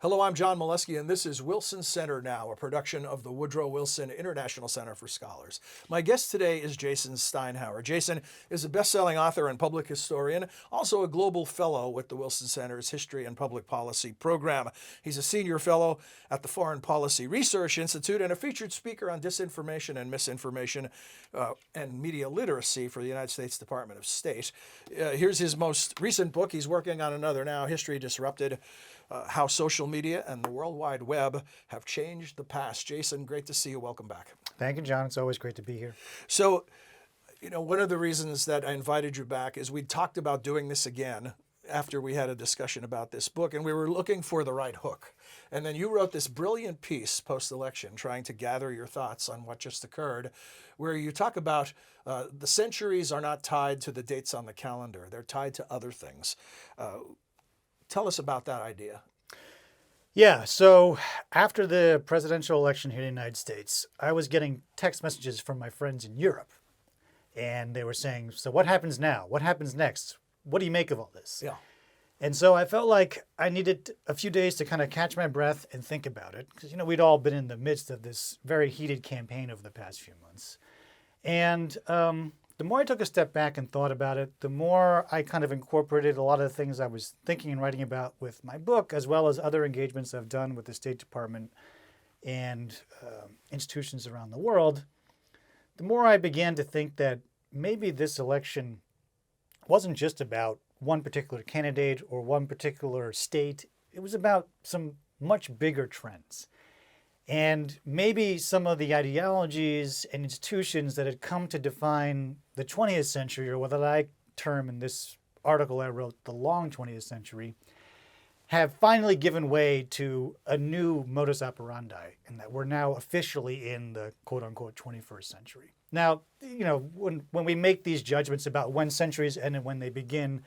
Hello, I'm John Molesky, and this is Wilson Center Now, a production of the Woodrow Wilson International Center for Scholars. My guest today is Jason Steinhauer. Jason is a best-selling author and public historian, also a global fellow with the Wilson Center's History and Public Policy program. He's a senior fellow at the Foreign Policy Research Institute and a featured speaker on disinformation and misinformation and media literacy for the United States Department of State. Here's his most recent book. He's working on another now, History Disrupted, How Social Media and the World Wide Web Have Changed the Past. Jason, great to see you. Welcome back. Thank you, John. It's always great to be here. So, one of the reasons that I invited you back is we talked about doing this again after we had a discussion about this book, and we were looking for the right hook. And then you wrote this brilliant piece post-election trying to gather your thoughts on what just occurred, where you talk about the centuries are not tied to the dates on the calendar. They're tied to other things. Tell us about that idea. Yeah, so after the presidential election here in the United States, I was getting text messages from my friends in Europe. And they were saying, so what happens now? What happens next? What do you make of all this? Yeah. And so I felt like I needed a few days to kind of catch my breath and think about it. Because, we'd all been in the midst of this very heated campaign over the past few months. And the more I took a step back and thought about it, the more I kind of incorporated a lot of the things I was thinking and writing about with my book, as well as other engagements I've done with the State Department and institutions around the world. The more I began to think that maybe this election wasn't just about one particular candidate or one particular state. It was about some much bigger trends. And maybe some of the ideologies and institutions that had come to define the 20th century, or what I term in this article I wrote, the long 20th century, have finally given way to a new modus operandi, and that we're now officially in the quote-unquote 21st century. Now, when we make these judgments about when centuries end and when they begin,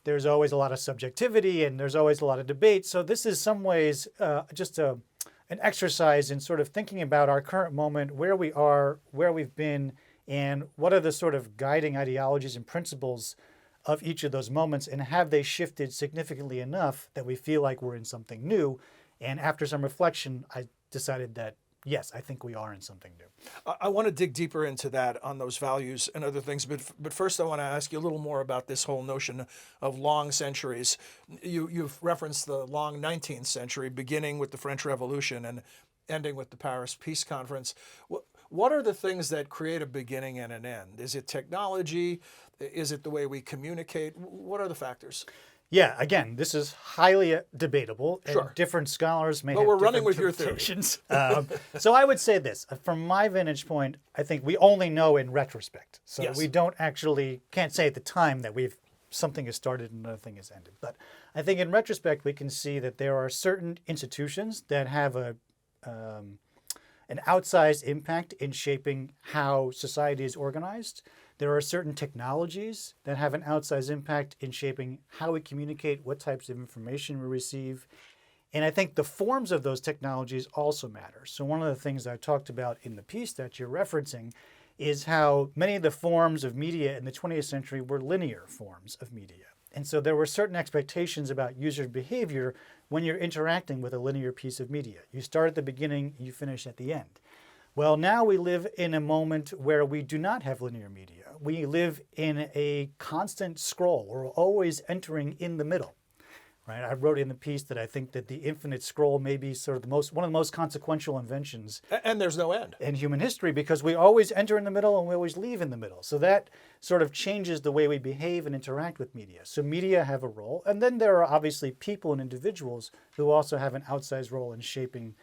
there's always a lot of subjectivity and there's always a lot of debate. So this is some ways just an exercise in sort of thinking about our current moment, where we are, where we've been, and what are the sort of guiding ideologies and principles of each of those moments, and have they shifted significantly enough that we feel like we're in something new? And after some reflection, I decided that, yes, I think we are in something new. I want to dig deeper into that on those values and other things, but first I want to ask you a little more about this whole notion of long centuries. You've referenced the long 19th century, beginning with the French Revolution and ending with the Paris Peace Conference. What are the things that create a beginning and an end? Is it technology? Is it the way we communicate? What are the factors? Yeah, again, this is highly debatable, and Sure. different scholars may But have we're different running with your theory. interpretations. So I would say this, from my vantage point, I think we only know in retrospect. So Yes. we can't say at the time that something has started and another thing has ended. But I think in retrospect, we can see that there are certain institutions that have an outsized impact in shaping how society is organized. There are certain technologies that have an outsized impact in shaping how we communicate, what types of information we receive. And I think the forms of those technologies also matter. So one of the things I talked about in the piece that you're referencing is how many of the forms of media in the 20th century were linear forms of media. And so there were certain expectations about user behavior when you're interacting with a linear piece of media. You start at the beginning, you finish at the end. Well, now we live in a moment where we do not have linear media. We live in a constant scroll. We're always entering in the middle, right? I wrote in the piece that I think that the infinite scroll may be sort of one of the most consequential inventions. And there's no end. In human history, because we always enter in the middle and we always leave in the middle. So that sort of changes the way we behave and interact with media. So media have a role. And then there are obviously people and individuals who also have an outsized role in shaping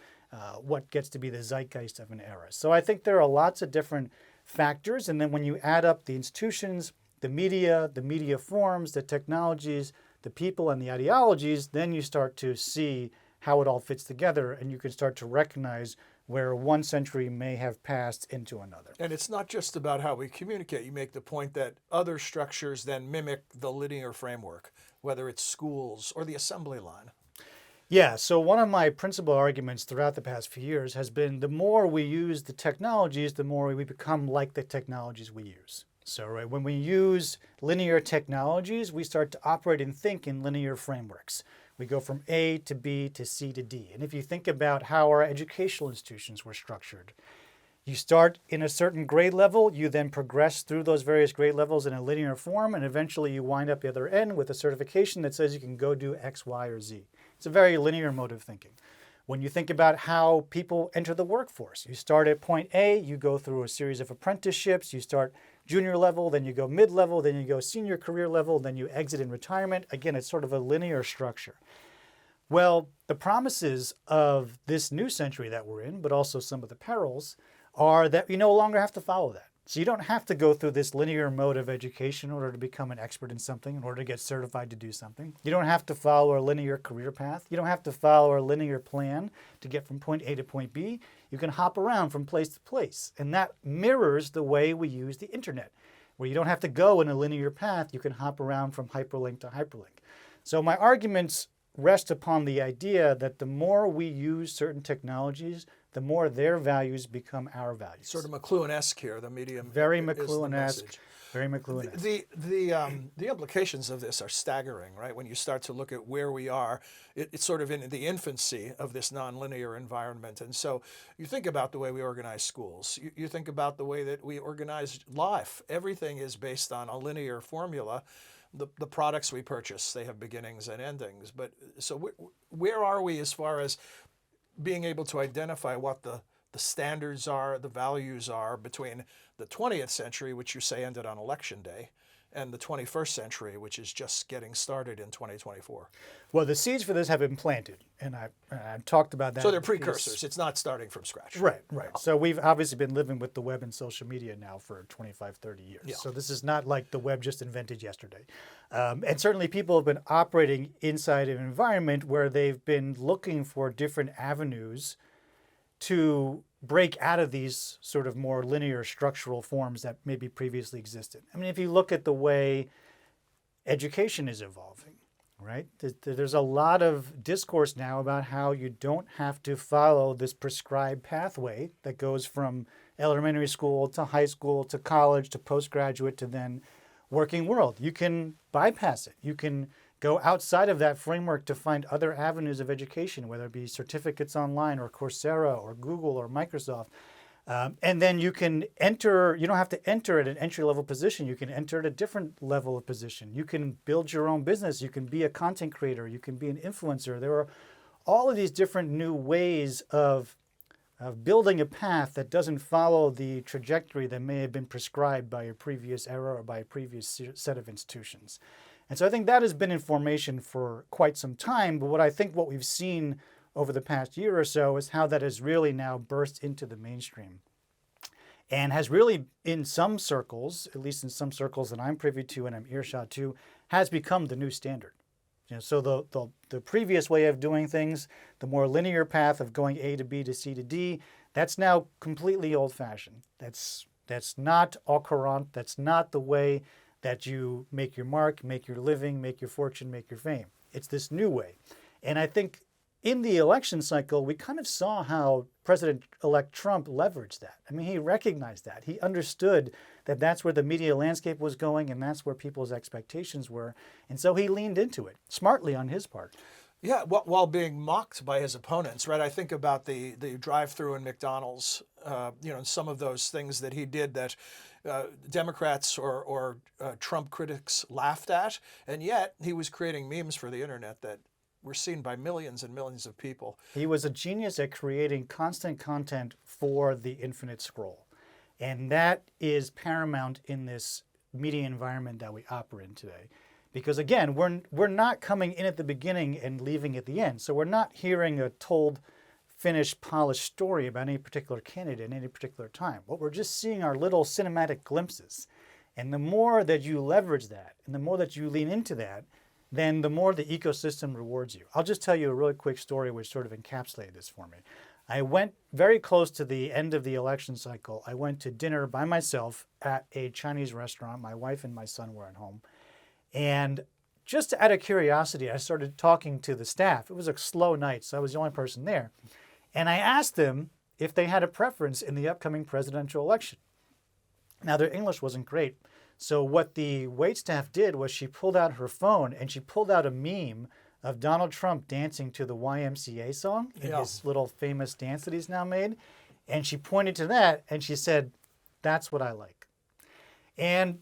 what gets to be the zeitgeist of an era. So I think there are lots of different factors. And then when you add up the institutions, the media forms, the technologies, the people, and the ideologies, then you start to see how it all fits together, and you can start to recognize where one century may have passed into another. And it's not just about how we communicate. You make the point that other structures then mimic the linear framework, whether it's schools or the assembly line. Yeah, so one of my principal arguments throughout the past few years has been the more we use the technologies, the more we become like the technologies we use. So right, when we use linear technologies, we start to operate and think in linear frameworks. We go from A to B to C to D. And if you think about how our educational institutions were structured, you start in a certain grade level, you then progress through those various grade levels in a linear form, and eventually you wind up the other end with a certification that says you can go do X, Y, or Z. It's a very linear mode of thinking. When you think about how people enter the workforce, you start at point A, you go through a series of apprenticeships, you start junior level, then you go mid-level, then you go senior career level, then you exit in retirement. Again, it's sort of a linear structure. Well, the promises of this new century that we're in, but also some of the perils, are that you no longer have to follow that. So you don't have to go through this linear mode of education in order to become an expert in something, in order to get certified to do something. You don't have to follow a linear career path. You don't have to follow a linear plan to get from point A to point B. You can hop around from place to place. And that mirrors the way we use the internet, where you don't have to go in a linear path. You can hop around from hyperlink to hyperlink. So my arguments rest upon the idea that the more we use certain technologies, the more their values become our values. Sort of McLuhan-esque here, the medium. Very is the McLuhan-esque. message. Very McLuhan-esque. The implications of this are staggering, right? When you start to look at where we are, it's sort of in the infancy of this nonlinear environment. And so you think about the way we organize schools. You think about the way that we organize life. Everything is based on a linear formula. The products we purchase, they have beginnings and endings. But so where are we as far as being able to identify what the standards are, the values are between the 20th century, which you say ended on election day, and the 21st century, which is just getting started in 2024? Well, the seeds for this have been planted, and I've talked about that. So they're precursors. It's not starting from scratch. Right. So we've obviously been living with the web and social media now for 25, 30 years. Yeah. So this is not like the web just invented yesterday. And certainly people have been operating inside an environment where they've been looking for different avenues to break out of these sort of more linear structural forms that maybe previously existed. I mean, if you look at the way education is evolving, right? There's a lot of discourse now about how you don't have to follow this prescribed pathway that goes from elementary school to high school to college to postgraduate to then working world. You can bypass it. You can go outside of that framework to find other avenues of education, whether it be certificates online or Coursera or Google or Microsoft. And then you can enter, you don't have to enter at an entry-level position. You can enter at a different level of position. You can build your own business. You can be a content creator. You can be an influencer. There are all of these different new ways of building a path that doesn't follow the trajectory that may have been prescribed by a previous era or by a previous set of institutions. And so I think that has been in formation for quite some time. But what we've seen over the past year or so is how that has really now burst into the mainstream and has really, in some circles, at least in some circles that I'm privy to and I'm earshot to, has become the new standard. So the previous way of doing things, the more linear path of going A to B to C to D, that's now completely old-fashioned. That's not au courant. That's not the way that you make your mark, make your living, make your fortune, make your fame. It's this new way. And I think in the election cycle, we kind of saw how President-elect Trump leveraged that. I mean, he recognized that. He understood that that's where the media landscape was going and that's where people's expectations were. And so he leaned into it, smartly on his part. Yeah, while being mocked by his opponents, right? I think about the drive-through in McDonald's, and some of those things that he did that Democrats or Trump critics laughed at, and yet he was creating memes for the internet that were seen by millions and millions of people. He was a genius at creating constant content for the infinite scroll, and that is paramount in this media environment that we operate in today. Because again, we're not coming in at the beginning and leaving at the end. So we're not hearing a told, finished, polished story about any particular candidate at any particular time. What we're just seeing are little cinematic glimpses. And the more that you leverage that, and the more that you lean into that, then the more the ecosystem rewards you. I'll just tell you a really quick story which sort of encapsulated this for me. I went very close to the end of the election cycle. I went to dinner by myself at a Chinese restaurant. My wife and my son were at home. And just out of curiosity, I started talking to the staff. It was a slow night, so I was the only person there. And I asked them if they had a preference in the upcoming presidential election. Now, their English wasn't great. So what the waitstaff did was she pulled out her phone and she pulled out a meme of Donald Trump dancing to the YMCA song in his little famous dance that he's now made. And she pointed to that and she said, "That's what I like." And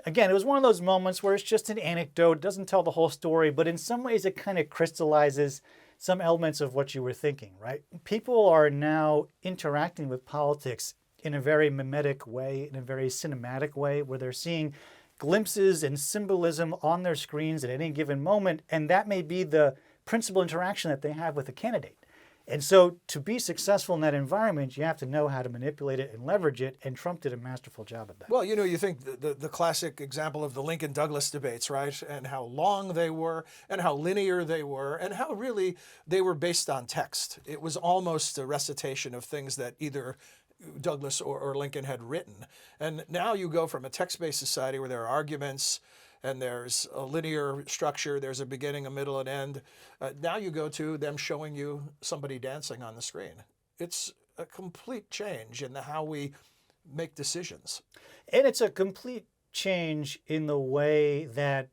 again, it was one of those moments where it's just an anecdote, it doesn't tell the whole story, but in some ways it kind of crystallizes some elements of what you were thinking, right? People are now interacting with politics in a very mimetic way, in a very cinematic way, where they're seeing glimpses and symbolism on their screens at any given moment, and that may be the principal interaction that they have with a candidate. And so to be successful in that environment, you have to know how to manipulate it and leverage it, and Trump did a masterful job at that. Well, you think the classic example of the Lincoln-Douglas debates, right? And how long they were, and how linear they were, and how really they were based on text. It was almost a recitation of things that either Douglas or Lincoln had written. And now you go from a text-based society where there are arguments and there's a linear structure, there's a beginning, a middle, and end. Now you go to them showing you somebody dancing on the screen. It's a complete change in how we make decisions. And it's a complete change in the way that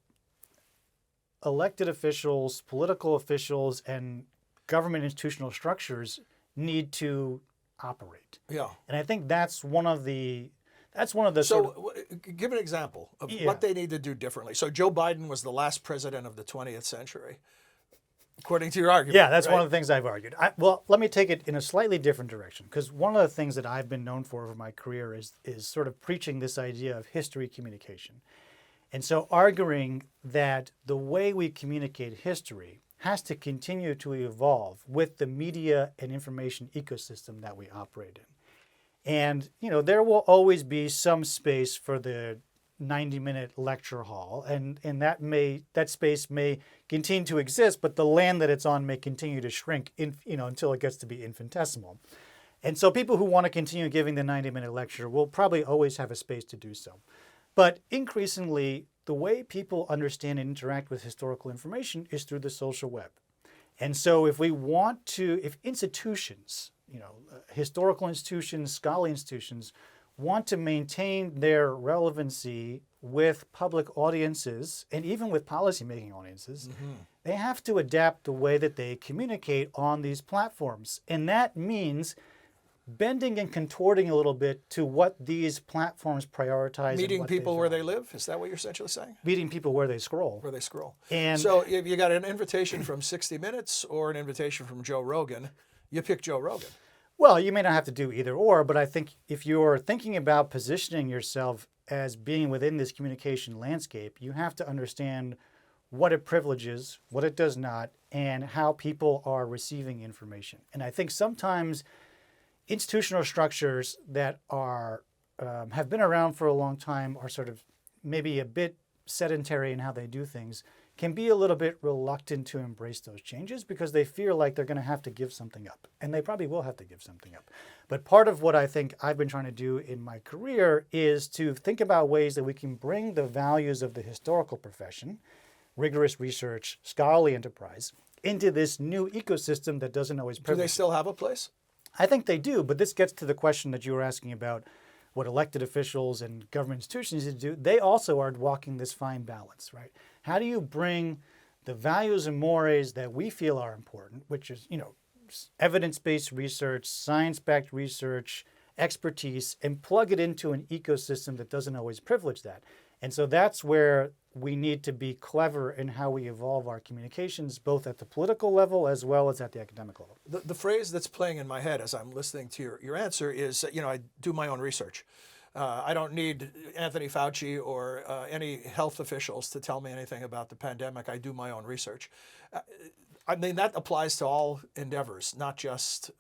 elected officials, political officials, and government institutional structures need to operate. Yeah. And I think that's one of the So give an example of what they need to do differently. So Joe Biden was the last president of the 20th century, according to your argument. Yeah, that's right? one of the things I've argued. Well, let me take it in a slightly different direction, because one of the things that I've been known for over my career is sort of preaching this idea of history communication. And so arguing that the way we communicate history has to continue to evolve with the media and information ecosystem that we operate in. And, there will always be some space for the 90-minute lecture hall, and that space may continue to exist, but the land that it's on may continue to shrink until it gets to be infinitesimal. And so people who want to continue giving the 90-minute lecture will probably always have a space to do so. But increasingly, the way people understand and interact with historical information is through the social web. And so if institutions, historical institutions, scholarly institutions, want to maintain their relevancy with public audiences and even with policymaking audiences, they have to adapt the way that they communicate on these platforms. And that means bending and contorting a little bit to what these platforms prioritize. Meeting people where they live? Is that what you're essentially saying? Meeting people where they scroll. Where they scroll. And so if you got an invitation from 60 Minutes or an invitation from Joe Rogan, you pick Joe Rogan. Well, you may not have to do either or, but I think if you're thinking about positioning yourself as being within this communication landscape, you have to understand what it privileges, what it does not, and how people are receiving information. And I think sometimes institutional structures that are have been around for a long time are sort of maybe a bit sedentary in how they do things, can be a little bit reluctant to embrace those changes because they feel like they're going to have to give something up. And they probably will have to give something up. But part of what I think I've been trying to do in my career is to think about ways that we can bring the values of the historical profession, rigorous research, scholarly enterprise, into this new ecosystem that doesn't always privilege. Do they still have a place? I think they do, but this gets to the question that you were asking about what elected officials and government institutions need to do. They also are walking this fine balance, right? How do you bring the values and mores that we feel are important, which is, evidence-based research, science-backed research, expertise, and plug it into an ecosystem that doesn't always privilege that? And so that's where we need to be clever in how we evolve our communications, both at the political level as well as at the academic level. The phrase that's playing in my head as I'm listening to your answer is, I do my own research. I don't need Anthony Fauci or any health officials to tell me anything about the pandemic. I do my own research. I mean, that applies to all endeavors, not just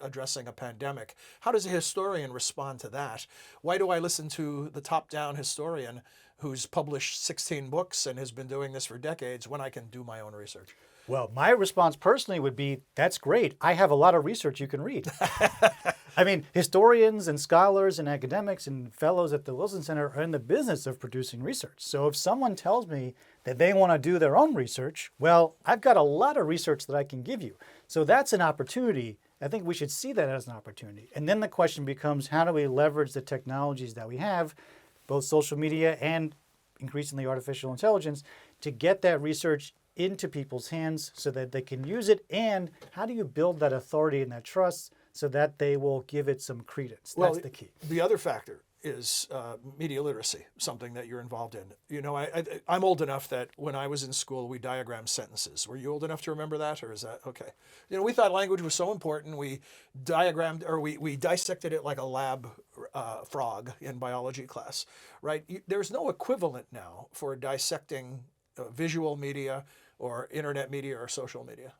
addressing a pandemic. How does a historian respond to that? Why do I listen to the top-down historian who's published 16 books and has been doing this for decades when I can do my own research? Well, my response personally would be, that's great. I have a lot of research you can read. I mean, historians and scholars and academics and fellows at the Wilson Center are in the business of producing research. So if someone tells me that they want to do their own research, well, I've got a lot of research that I can give you. So that's an opportunity. I think we should see that as an opportunity. And then the question becomes, how do we leverage the technologies that we have, both social media and increasingly artificial intelligence, to get that research into people's hands so that they can use it? And how do you build that authority and that trust so that they will give it some credence? Well, That's the key. The other factor is media literacy, something that you're involved in. I'm old enough that when I was in school, we diagrammed sentences. Were you old enough to remember that, or is that okay? We thought language was so important. We diagrammed, or we dissected it like a lab frog in biology class, right? There's no equivalent now for dissecting visual media or internet media or social media.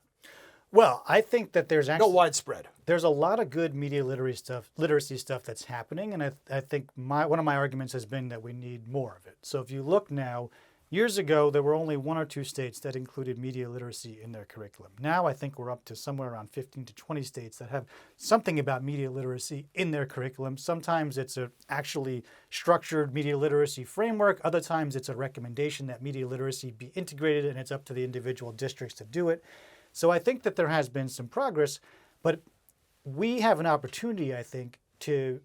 Well, I think that there's actually widespread. There's a lot of good media literacy stuff that's happening, and I think one of my arguments has been that we need more of it. So if you look now, years ago there were only 1 or 2 states that included media literacy in their curriculum. Now I think we're up to somewhere around 15 to 20 states that have something about media literacy in their curriculum. Sometimes it's a actually structured media literacy framework. Other times it's a recommendation that media literacy be integrated, and it's up to the individual districts to do it. So I think that there has been some progress, but we have an opportunity, I think, to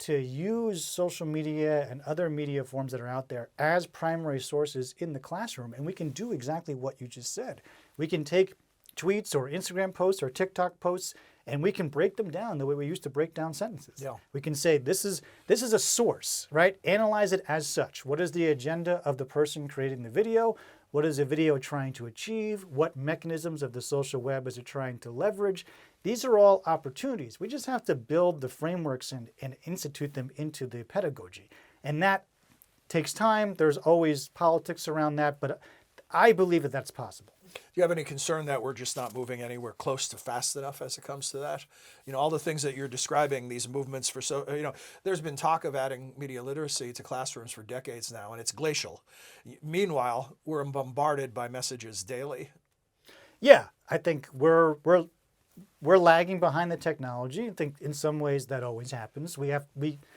use social media and other media forms that are out there as primary sources in the classroom. And we can do exactly what you just said. We can take tweets or Instagram posts or TikTok posts, and we can break them down the way we used to break down sentences. Yeah. We can say, this is a source, right? Analyze it as such. What is the agenda of the person creating the video? What is the video trying to achieve? What mechanisms of the social web is it trying to leverage? These are all opportunities. We just have to build the frameworks and institute them into the pedagogy. And that takes time. There's always politics around that, but I believe that that's possible. Do you have any concern that we're just not moving anywhere close to fast enough as it comes to that? All the things that you're describing, these movements there's been talk of adding media literacy to classrooms for decades now, and it's glacial. Meanwhile, we're bombarded by messages daily. Yeah, I think we're lagging behind the technology. I think in some ways that always happens.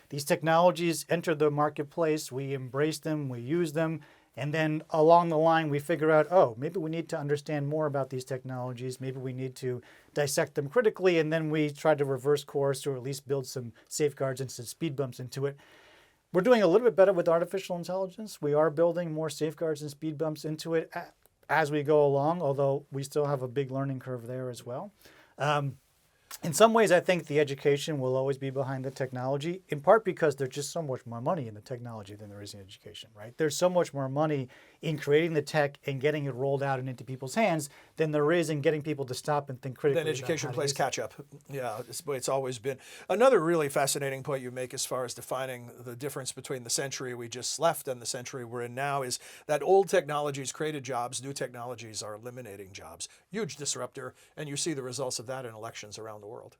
These technologies enter the marketplace, we embrace them, we use them, and then along the line we figure out, oh, maybe we need to understand more about these technologies, maybe we need to dissect them critically, and then we try to reverse course or at least build some safeguards and some speed bumps into it. We're doing a little bit better with artificial intelligence. We are building more safeguards and speed bumps into it as we go along, although we still have a big learning curve there as well. In some ways, I think the education will always be behind the technology, in part because there's just so much more money in the technology than there is in education, right? There's so much more money in creating the tech and getting it rolled out and into people's hands than there is in getting people to stop and think critically. Then education plays catch up. Yeah, it's the way it's always been. Another really fascinating point you make as far as defining the difference between the century we just left and the century we're in now is that old technologies created jobs, new technologies are eliminating jobs. Huge disruptor, and you see the results of that in elections around the world.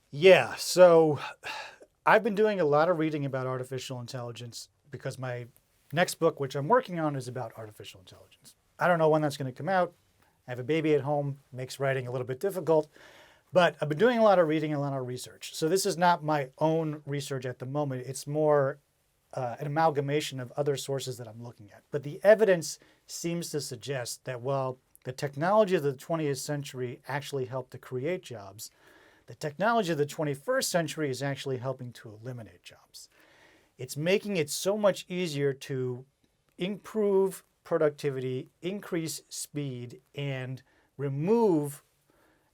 Yeah, so I've been doing a lot of reading about artificial intelligence because my next book, which I'm working on, is about artificial intelligence. I don't know when that's going to come out. I have a baby at home, makes writing a little bit difficult, but I've been doing a lot of reading and a lot of research. So this is not my own research at the moment. It's more an amalgamation of other sources that I'm looking at. But the evidence seems to suggest that while the technology of the 20th century actually helped to create jobs, the technology of the 21st century is actually helping to eliminate jobs. It's making it so much easier to improve productivity, increase speed, and remove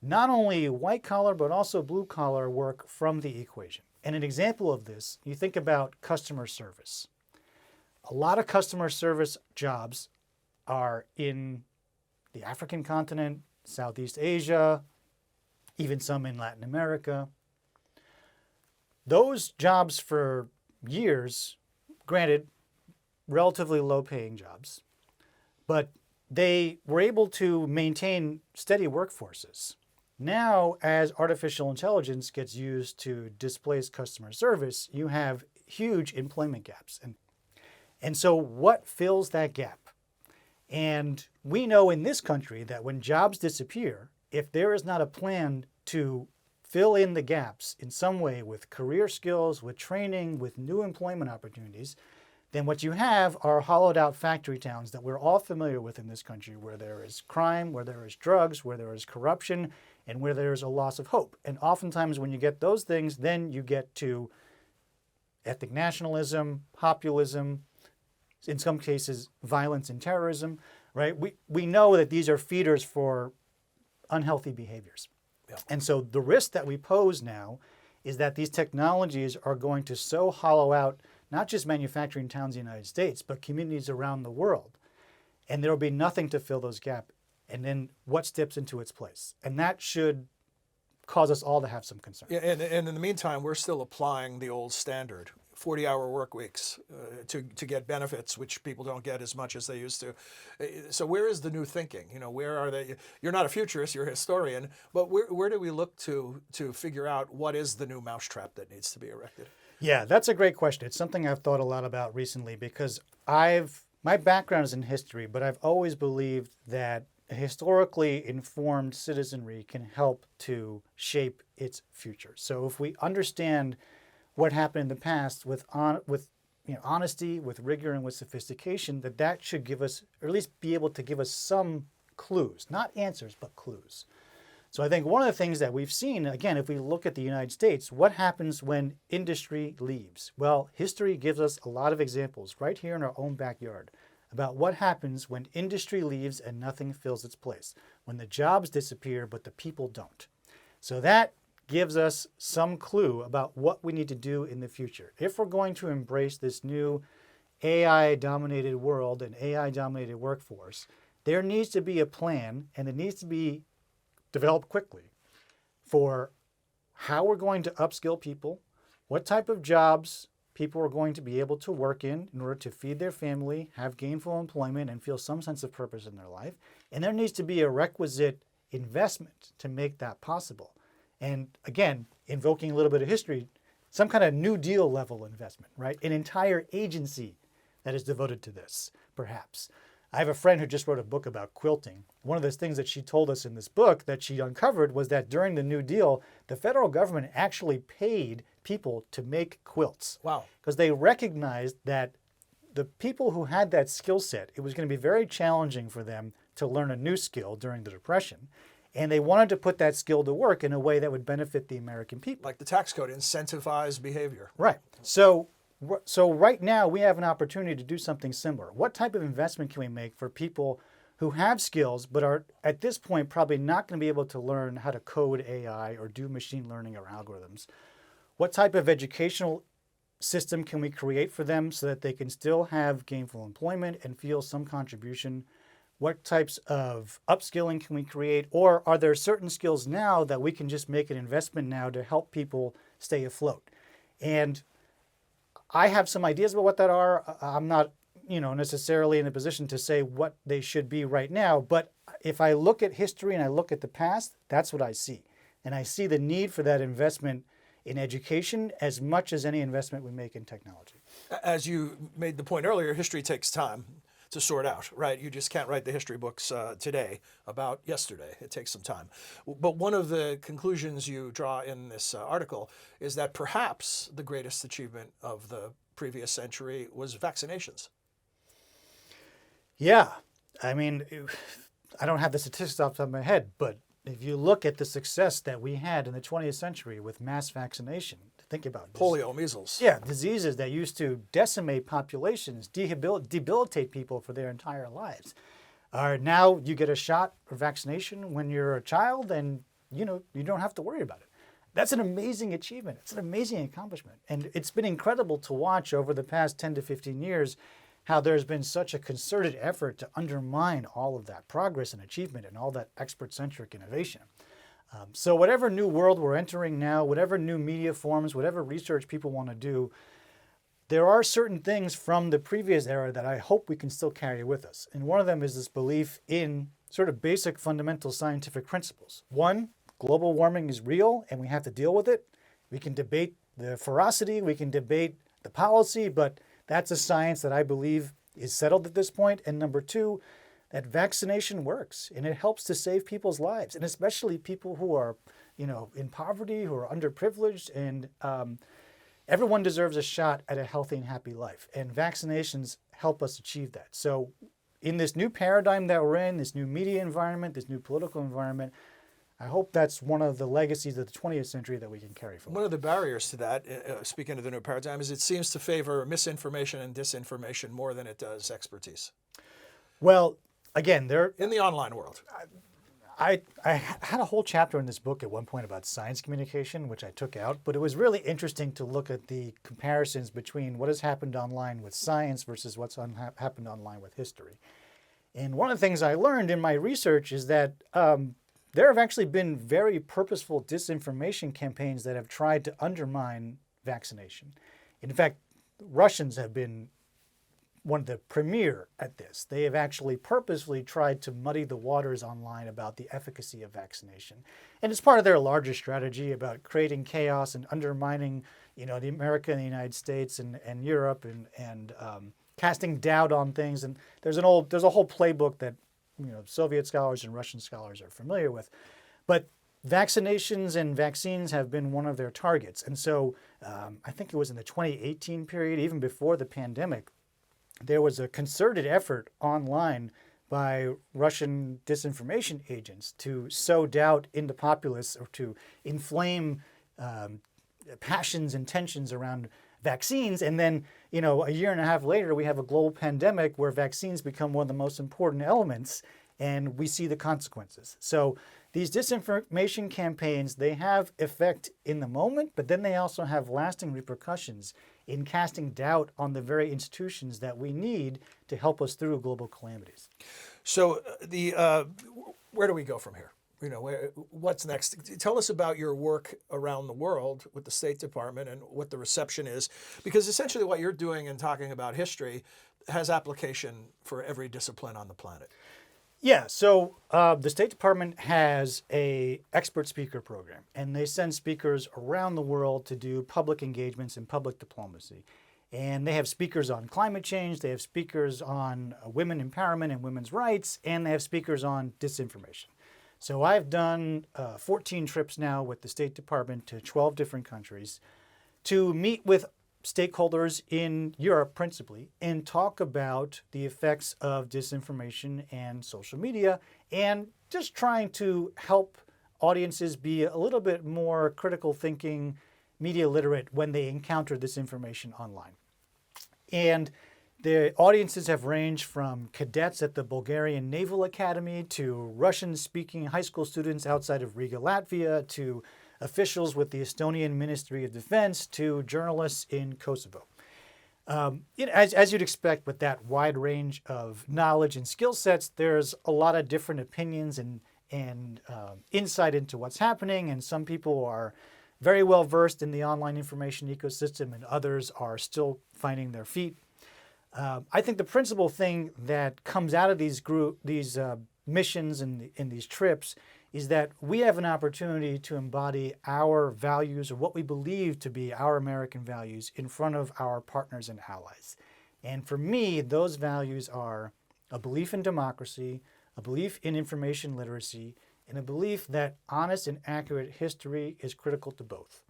not only white collar but also blue collar work from the equation. And an example of this, you think about customer service. A lot of customer service jobs are in the African continent, Southeast Asia, even some in Latin America. Those jobs for years, granted, relatively low-paying jobs, but they were able to maintain steady workforces. Now, as artificial intelligence gets used to displace customer service, you have huge employment gaps. And so what fills that gap? And we know in this country that when jobs disappear, if there is not a plan to fill in the gaps in some way with career skills, with training, with new employment opportunities, then what you have are hollowed out factory towns that we're all familiar with in this country, where there is crime, where there is drugs, where there is corruption, and where there is a loss of hope. And oftentimes when you get those things, then you get to ethnic nationalism, populism, in some cases violence and terrorism. right? We know that these are feeders for unhealthy behaviors. Yeah. And so the risk that we pose now is that these technologies are going to so hollow out not just manufacturing towns in the United States, but communities around the world. And there will be nothing to fill those gaps. And then what steps into its place? And that should cause us all to have some concern. Yeah, and in the meantime, we're still applying the old standard, 40-hour work weeks to get benefits, which people don't get as much as they used to. So where is the new thinking? Where are they? You're not a futurist, you're a historian, but where do we look to figure out what is the new mousetrap that needs to be erected? Yeah, that's a great question. It's something I've thought a lot about recently because my background is in history, but I've always believed that a historically informed citizenry can help to shape its future. So if we understand what happened in the past with honesty, with rigor, and with sophistication, that should give us, or at least be able to give us some clues, not answers, but clues. So I think one of the things that we've seen, again, if we look at the United States, what happens when industry leaves? Well, history gives us a lot of examples right here in our own backyard about what happens when industry leaves and nothing fills its place, when the jobs disappear but the people don't. So that gives us some clue about what we need to do in the future. If we're going to embrace this new AI-dominated world and AI-dominated workforce, there needs to be a plan, and it needs to be developed quickly for how we're going to upskill people, what type of jobs people are going to be able to work in order to feed their family, have gainful employment, and feel some sense of purpose in their life. And there needs to be a requisite investment to make that possible. And again, invoking a little bit of history, some kind of New Deal level investment, right? An entire agency that is devoted to this, perhaps. I have a friend who just wrote a book about quilting. One of the things that she told us in this book that she uncovered was that during the New Deal, the federal government actually paid people to make quilts. Wow. Because they recognized that the people who had that skill set, it was going to be very challenging for them to learn a new skill during the Depression. And they wanted to put that skill to work in a way that would benefit the American people. Like the tax code, incentivize behavior. Right. So right now we have an opportunity to do something similar. What type of investment can we make for people who have skills but are at this point probably not going to be able to learn how to code AI or do machine learning or algorithms? What type of educational system can we create for them so that they can still have gainful employment and feel some contribution? What types of upskilling can we create? Or are there certain skills now that we can just make an investment now to help people stay afloat? And I have some ideas about what that are. I'm not, necessarily in a position to say what they should be right now. But if I look at history and I look at the past, that's what I see. And I see the need for that investment in education as much as any investment we make in technology. As you made the point earlier, history takes time to sort out, right? You just can't write the history books today about yesterday. It takes some time. But one of the conclusions you draw in this article is that perhaps the greatest achievement of the previous century was vaccinations. Yeah. I mean, I don't have the statistics off the top of my head, but if you look at the success that we had in the 20th century with mass vaccination, think about this. Polio, measles. Yeah, diseases that used to decimate populations, debilitate people for their entire lives. Now you get a shot or vaccination when you're a child and you don't have to worry about it. That's an amazing achievement. It's an amazing accomplishment. And it's been incredible to watch over the past 10 to 15 years how there's been such a concerted effort to undermine all of that progress and achievement and all that expert-centric innovation. So whatever new world we're entering now, whatever new media forms, whatever research people want to do, there are certain things from the previous era that I hope we can still carry with us. And one of them is this belief in sort of basic fundamental scientific principles. One, global warming is real and we have to deal with it. We can debate the ferocity, we can debate the policy, but that's a science that I believe is settled at this point. And number two, that vaccination works and it helps to save people's lives, and especially people who are, in poverty, who are underprivileged, and everyone deserves a shot at a healthy and happy life. And vaccinations help us achieve that. So in this new paradigm that we're in, this new media environment, this new political environment, I hope that's one of the legacies of the 20th century that we can carry forward. One of the barriers to that, speaking of the new paradigm, is it seems to favor misinformation and disinformation more than it does expertise. Well, again, there in the online world? I had a whole chapter in this book at one point about science communication, which I took out, but it was really interesting to look at the comparisons between what has happened online with science versus what's happened online with history. And one of the things I learned in my research is that there have actually been very purposeful disinformation campaigns that have tried to undermine vaccination. In fact, Russians have been one of the premier at this. They have actually purposely tried to muddy the waters online about the efficacy of vaccination. And it's part of their larger strategy about creating chaos and undermining, the America and the United States and Europe and casting doubt on things. And there's a whole playbook that, Soviet scholars and Russian scholars are familiar with. But vaccinations and vaccines have been one of their targets. And so I think it was in the 2018 period, even before the pandemic, there was a concerted effort online by Russian disinformation agents to sow doubt in the populace or to inflame passions and tensions around vaccines. And then, a year and a half later, we have a global pandemic where vaccines become one of the most important elements, and we see the consequences. So these disinformation campaigns, they have effect in the moment, but then they also have lasting repercussions in casting doubt on the very institutions that we need to help us through global calamities. So where do we go from here? What's next? Tell us about your work around the world with the State Department and what the reception is, because essentially what you're doing and talking about history has application for every discipline on the planet. Yeah, so the State Department has a expert speaker program, and they send speakers around the world to do public engagements and public diplomacy. And they have speakers on climate change, they have speakers on women empowerment and women's rights, and they have speakers on disinformation. So I've done 14 trips now with the State Department to 12 different countries to meet with stakeholders in Europe principally and talk about the effects of disinformation and social media, and just trying to help audiences be a little bit more critical thinking, media literate when they encounter this information online. And the audiences have ranged from cadets at the Bulgarian Naval Academy to Russian-speaking high school students outside of Riga, Latvia, to officials with the Estonian Ministry of Defense, to journalists in Kosovo. As you'd expect with that wide range of knowledge and skill sets, there's a lot of different opinions and insight into what's happening, and some people are very well versed in the online information ecosystem, and others are still finding their feet. I think the principal thing that comes out of these missions and these trips is that we have an opportunity to embody our values or what we believe to be our American values in front of our partners and allies. And for me, those values are a belief in democracy, a belief in information literacy, and a belief that honest and accurate history is critical to both.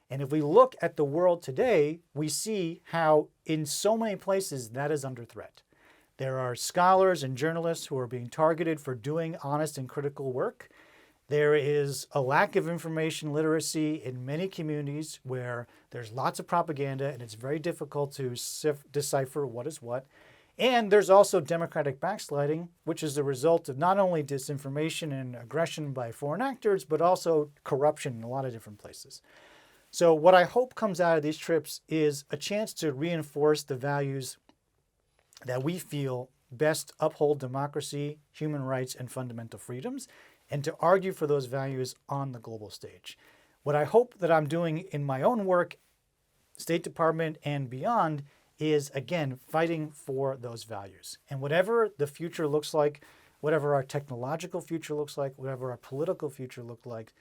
And if we look at the world today, we see how in so many places that is under threat. There are scholars and journalists who are being targeted for doing honest and critical work. There is a lack of information literacy in many communities where there's lots of propaganda and it's very difficult to decipher what is what. And there's also democratic backsliding, which is the result of not only disinformation and aggression by foreign actors, but also corruption in a lot of different places. So what I hope comes out of these trips is a chance to reinforce the values that we feel best uphold democracy, human rights, and fundamental freedoms, and to argue for those values on the global stage. What I hope that I'm doing in my own work, State Department and beyond, is, again, fighting for those values. And whatever the future looks like, whatever our technological future looks like, whatever our political future looks like,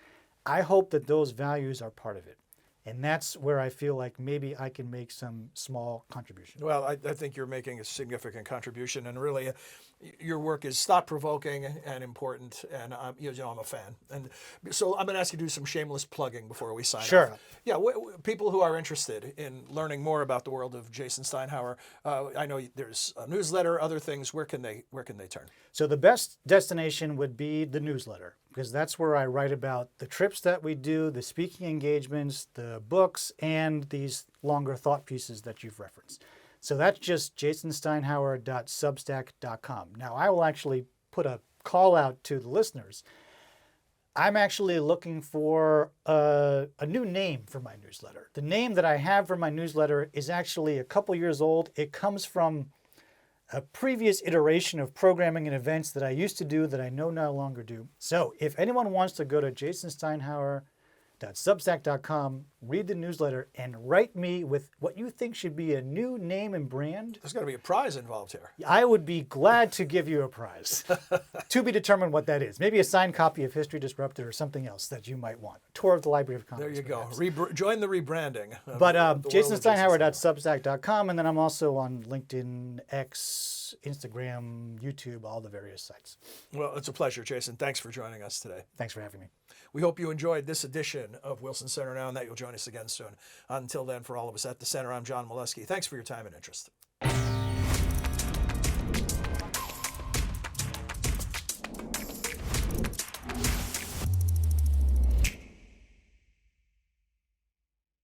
I hope that those values are part of it. And that's where I feel like maybe I can make some small contribution. Well, I think you're making a significant contribution, and really, your work is thought-provoking and important, and I'm a fan. And so I'm going to ask you to do some shameless plugging before we sign Sure. off. Yeah, people who are interested in learning more about the world of Jason Steinhauer, I know there's a newsletter, other things. Where can they turn? So the best destination would be the newsletter, because that's where I write about the trips that we do, the speaking engagements, the books, and these longer thought pieces that you've referenced. So that's just jasonsteinhauer.substack.com. Now, I will actually put a call out to the listeners. I'm actually looking for a new name for my newsletter. The name that I have for my newsletter is actually a couple years old. It comes from a previous iteration of programming and events that I used to do that I no longer do. So if anyone wants to go to jasonsteinhauer.substack.com, read the newsletter, and write me with what you think should be a new name and brand, There's got to be a prize involved here. I would be glad to give you a prize. To be determined what that is. Maybe a signed copy of History Disrupted or something else that you might want. A tour of the Library of Congress. There you go. perhaps. Join the rebranding. But the world of Jason Steinhauer. jasonsteinhauer.substack.com, and then I'm also on LinkedIn, X, Instagram, YouTube, all the various sites. Well, it's a pleasure, Jason. Thanks for joining us today. Thanks for having me. We hope you enjoyed this edition of Wilson Center Now and that you'll join us again soon. Until then, for all of us at the Center, I'm John Molesky. Thanks for your time and interest.